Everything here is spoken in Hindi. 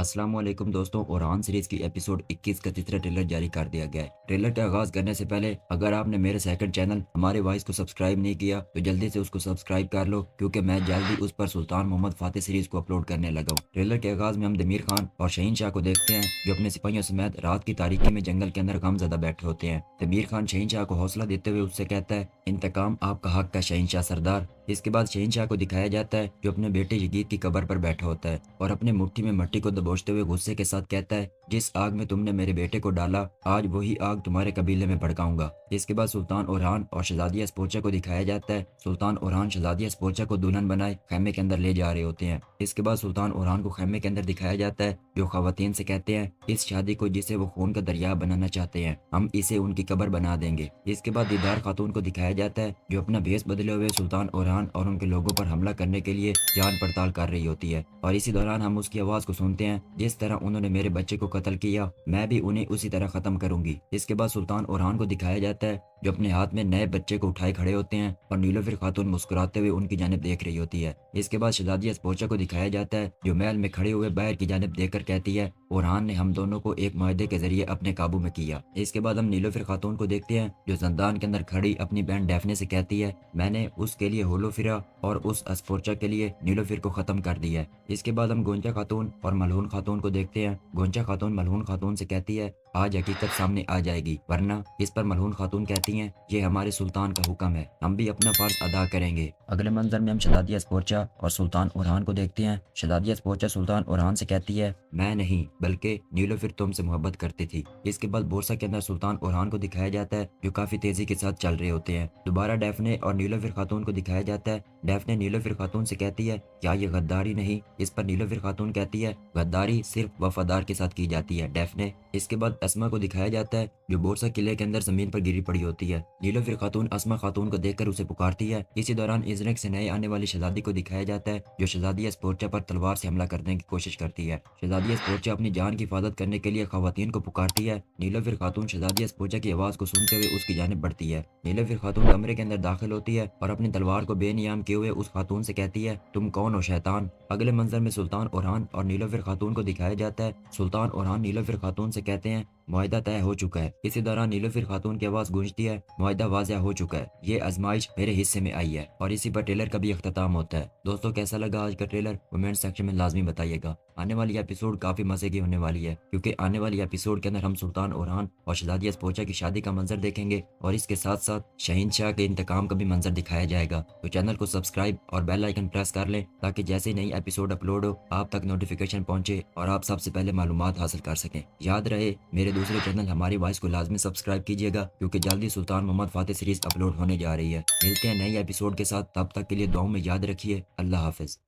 अस्सलाम वालेकुम दोस्तों, उड़ान सीरीज की एपिसोड 21 का तीसरा ट्रेलर जारी कर दिया गया है। ट्रेलर का आगाज करने से पहले अगर आपने मेरे सेकंड चैनल हमारे वॉइस को सब्सक्राइब नहीं किया तो जल्दी से उसको सब्सक्राइब कर लो, क्योंकि मैं जल्दी उस पर सुल्तान मोहम्मद फातेह सीरीज को अपलोड करने लगा हूँ। ट्रेलर के आगाज में हम दमीर खान और शहीन शाह को देखते हैं, जो अपने सिपाहियों समेत रात की तारीकी में जंगल के अंदर गमज़दा बैठे होते हैं। दमीर खान शहीन शाह को हौसला देते हुए उससे कहता है, इंतकाम आपका हक है शहीन शाह सरदार। इसके बाद शहीन शाह को दिखाया जाता है, जो अपने बेटे यजीद की कब्र पर बैठा होता है और अपने मुट्ठी में मिट्टी को दबोचते हुए गुस्से के साथ कहता है, जिस आग में तुमने मेरे बेटे को डाला, आज वही आग तुम्हारे कबीले में भड़काऊंगा। इसके बाद सुल्तान ओरहान और शहजादिया स्पोर्चा को दिखाया जाता है। सुल्तान ओरहान शहजादिया स्पोर्चा को दुल्हन बनाए खेमे के अंदर ले जा रहे होते हैं। इसके बाद सुल्तान ओरहान को खेमे के अंदर दिखाया जाता है, जो खवातीन से कहते हैं, इस शादी को जिसे वो खून का दरिया बनाना चाहते हैं, हम इसे उनकी कब्र बना देंगे। इसके बाद दीदार खातून को दिखाया जाता है, जो अपना भेष बदले हुए सुल्तान ओरहान और उनके लोगों पर हमला करने के लिए जान पड़ताल कर रही होती है। और इसी दौरान हम उसकी आवाज को सुनते हैं, जिस तरह उन्होंने मेरे बच्चे को कत्ल किया, मैं भी उन्हें उसी तरह खत्म करूंगी। इसके बाद सुल्तान ओरहान को दिखाया जाता है, जो अपने हाथ में नए बच्चे को उठाए खड़े होते हैं और नीलोफर खातून मुस्कुराते हुए उनकी जानिब देख रही होती है। इसके बाद शहजादिया स्पोर्चा को दिखाया जाता है, जो महल में खड़े हुए बाहर की जानिब देखकर कहती है, ओरहान ने हम दोनों को एक मुआहदे के जरिए अपने काबू में किया। इसके बाद हम नीलोफर खातून को देखते हैं, जो जंदान के अंदर खड़ी अपनी बहन डैफने से कहती है, मैंने उसके लिए होलोफिरा और उस स्पोर्चा के लिए नीलोफर को खत्म कर दिया है। इसके बाद हम गोंचा खातून और मलहून खातून को देखते हैं। गोंचा खातून मलहून खातून से कहती है, आज हकीकत सामने आ जाएगी, वरना। इस पर मलहून खातून कहती हैं, ये हमारे सुल्तान का हुक्म है, हम भी अपना फर्ज अदा करेंगे। अगले मंजर में हम शहजादिया स्पोर्चा और सुल्तान ओरहान को देखते हैं। शहजादिया स्पोर्चा सुल्तान ओरहान से कहती है, मैं नहीं बल्कि नीलोफर तुमसे मोहब्बत करती थी। इसके बाद बोरसा के अंदर सुल्तान ओरहान को दिखाया जाता है, जो काफी तेजी के साथ चल रहे होते हैं। दोबारा डैफने और नीलोफर खातून को दिखाया जाता है। डैफने नीलोफर खातून से कहती है, क्या ये गद्दारी नहीं? इस पर नीलोफर खातून कहती है, गद्दारी सिर्फ वफादार के साथ की जाती है डैफने। इसके बाद अस्मा को दिखाया जाता है, जो बोरसा किले के अंदर जमीन पर गिरी पड़ी होती है। नीलोफर खातून अस्मा खातून को देखकर उसे पुकारती है। इसी दौरान इजरक से नए आने वाली शहजादी को दिखाया जाता है, जो शहजादिया स्पोर्चा पर तलवार से हमला करने की कोशिश करती है। शहजादिया स्पोर्चा अपनी जान की हिफाजत करने के लिए खवातीन को पुकारती है। नीलोफर खातून शहजादिया स्पोर्चा की आवाज को सुनते हुए उसकी जानिब बढ़ती है। नीलोफर खातून कमरे के अंदर दाखिल होती है और अपनी तलवार को बेनियाम किए हुए उस खातून से कहती है, तुम कौन हो शैतान? अगले मंजर में सुल्तान ओरहान और नीलोफर खातून को दिखाया जाता है। सुल्तान ओरहान नीलोफर खातून से कहते हैं, मुआहदा तय हो चुका है। इसी दौरान नीलोफर खातून की आवाज गूंजती है, मुआहदा वाज़ेह हो चुका है, ये आजमाइश मेरे हिस्से में आई है। और इसी पर ट्रेलर का भी अख्ताम होता है। दोस्तों, कैसा लगा आज का ट्रेलर? कमेंट सेक्शन में लाजमी बताइएगा। आने वाली एपिसोड काफी मजे की होने वाली है, क्योंकि आने वाली एपिसोड के अंदर हम सुल्तान ओरहान और शहजादिया स्पोर्चा की शादी का मंजर देखेंगे और इसके साथ साथ शहीन शाह के इंतकाम का भी मंजर दिखाया जाएगा। तो चैनल को सब्सक्राइब और बेल आइकन प्रेस कर लें, ताकि जैसे ही नई एपिसोड अपलोड हो आप तक नोटिफिकेशन पहुंचे और आप सबसे पहले मालूमात हासिल कर सकें। याद रहे, मेरे दूसरे चैनल हमारी वॉइस को लाजमी सब्सक्राइब कीजिएगा, क्योंकि जल्दी सुल्तान मोहम्मद फातेह सीरीज अपलोड होने जा रही है। मिलते हैं नई एपिसोड के साथ, तब तक के लिए दुआओं में याद रखिए। अल्लाह हाफिज।